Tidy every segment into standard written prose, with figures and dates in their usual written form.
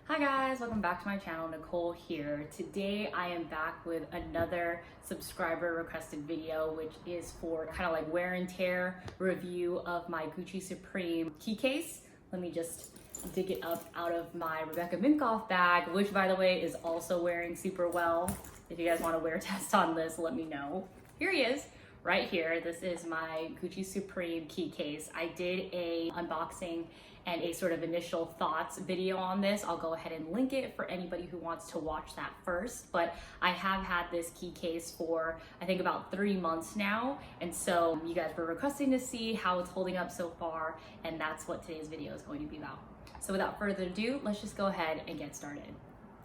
Hi guys, welcome back to my channel. Nicole here. Today I am back with another subscriber requested video, which is for kind of like wear and tear review of my Gucci Supreme key case. Let me just dig it up out of my Rebecca Minkoff bag, which by the way is also wearing super well. If you guys want to wear test on this, let me know. Here he is. Right here, this is my Gucci Supreme key case. I did a unboxing and a sort of initial thoughts video on this. I'll go ahead and link it for anybody who wants to watch that first. But I have had this key case for, I think, about 3 months now. And so you guys were requesting to see how it's holding up so far. And that's what today's video is going to be about. So without further ado, let's just go ahead and get started.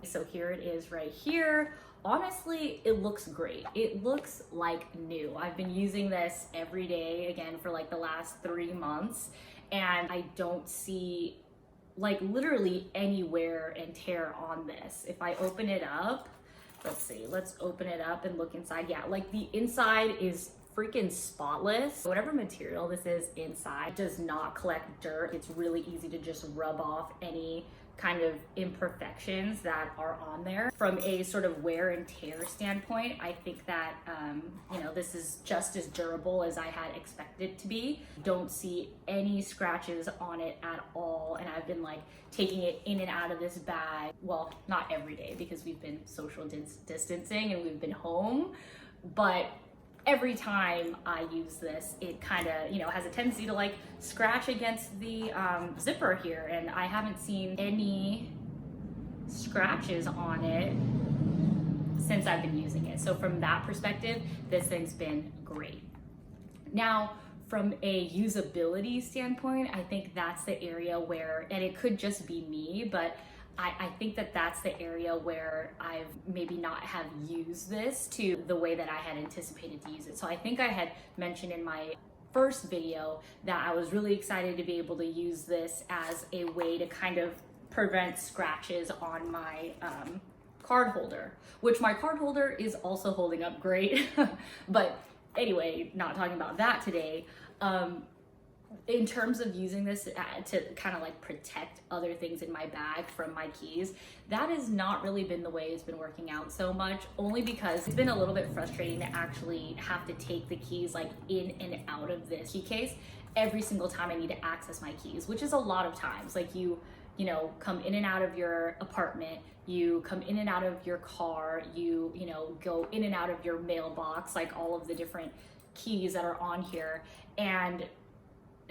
So here it is right here. Honestly, it looks great. It looks like new. I've been using this every day again for like the last 3 months, and I don't see like literally any wear and tear on this. If I open it up, let's open it up and look inside. Yeah, like the inside is freaking spotless. Whatever material this is inside does not collect dirt. It's really easy to just rub off any kind of imperfections that are on there. From a sort of wear and tear standpoint, I think that this is just as durable as I had expected it to be. Don't see any scratches on it at all, and I've been like taking it in and out of this bag. Well, not every day because we've been social distancing and we've been home, but every time I use this, it kind of, has a tendency to like scratch against the zipper here, and I haven't seen any scratches on it since I've been using it. So from that perspective, this thing's been great. Now, from a usability standpoint, I think that's the area where, and it could just be me, but I think that that's the area where I've maybe not have used this to the way that I had anticipated to use it. So I think I had mentioned in my first video that I was really excited to be able to use this as a way to kind of prevent scratches on my card holder, which my card holder is also holding up great. But anyway, not talking about that today. In terms of using this to kind of like protect other things in my bag from my keys, that has not really been the way it's been working out so much, only because it's been a little bit frustrating to actually have to take the keys like in and out of this key case every single time I need to access my keys, which is a lot of times. Like you come in and out of your apartment, you come in and out of your car, you go in and out of your mailbox, like all of the different keys that are on here. And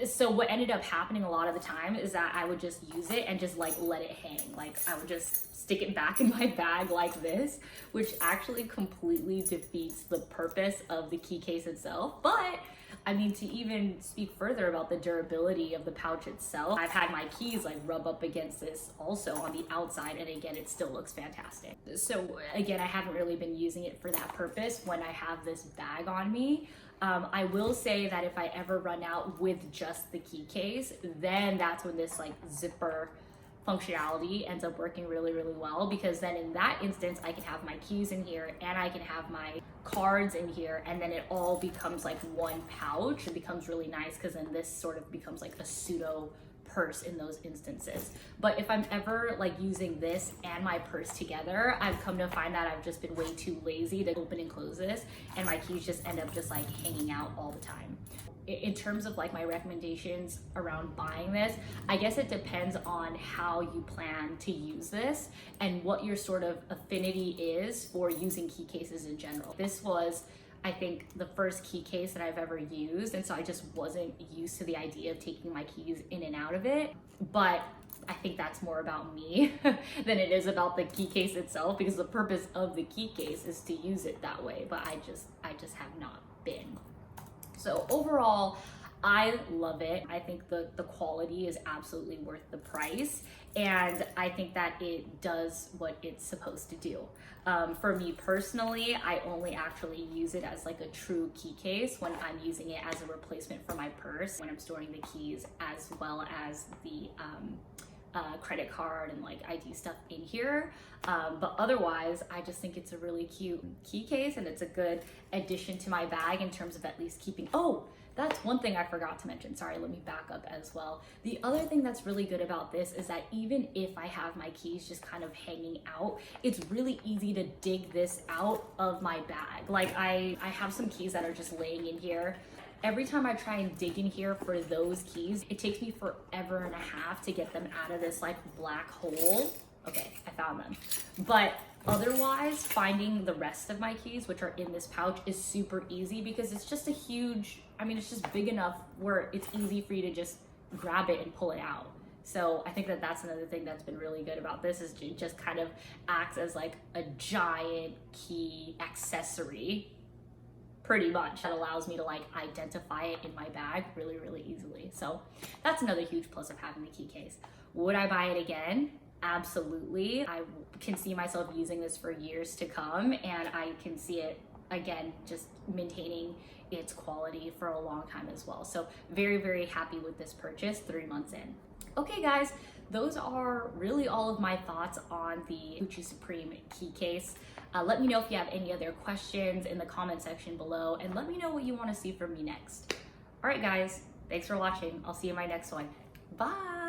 so what ended up happening a lot of the time is that I would just use it and just like let it hang. Like I would just stick it back in my bag like this, which actually completely defeats the purpose of the key case itself. But I mean, to even speak further about the durability of the pouch itself, I've had my keys like rub up against this also on the outside, and again, it still looks fantastic. So again, I haven't really been using it for that purpose when I have this bag on me. I will say that if I ever run out with just the key case, then that's when this like zipper functionality ends up working really, really well, because then in that instance, I can have my keys in here and I can have my cards in here, and then it all becomes like one pouch. It becomes really nice because then this sort of becomes like a pseudo purse in those instances. But if I'm ever like using this and my purse together, I've come to find that I've just been way too lazy to open and close this, and my keys just end up just like hanging out all the time. In terms of like my recommendations around buying this, I guess it depends on how you plan to use this and what your sort of affinity is for using key cases in general. This was, I think, the first key case that I've ever used, and so I just wasn't used to the idea of taking my keys in and out of it. But I think that's more about me than it is about the key case itself, because the purpose of the key case is to use it that way, but I just have not been. So overall, I love it. I think the quality is absolutely worth the price, and I think that it does what it's supposed to do. For me personally, I only actually use it as like a true key case when I'm using it as a replacement for my purse, when I'm storing the keys as well as the credit card and like ID stuff in here. But otherwise, I just think it's a really cute key case, and it's a good addition to my bag in terms of at least keeping, oh, that's one thing I forgot to mention. Sorry, let me back up as well. The other thing that's really good about this is that even if I have my keys just kind of hanging out, it's really easy to dig this out of my bag. Like I have some keys that are just laying in here. Every time I try and dig in here for those keys, it takes me forever and a half to get them out of this like black hole. Okay, I found them. But otherwise, finding the rest of my keys, which are in this pouch, is super easy because it's just a huge, I mean, it's just big enough where it's easy for you to just grab it and pull it out. So I think that that's another thing that's been really good about this, is it just kind of acts as like a giant key accessory, pretty much, that allows me to like identify it in my bag really, really easily. So that's another huge plus of having the key case. Would I buy it again? Absolutely. I can see myself using this for years to come, and I can see it again just maintaining its quality for a long time as well. So very, very happy with this purchase 3 months in. Okay guys, those are really all of my thoughts on the Gucci Supreme key case. Let me know if you have any other questions in the comment section below, and let me know what you want to see from me next. All right guys, thanks for watching. I'll see you in my next one. Bye.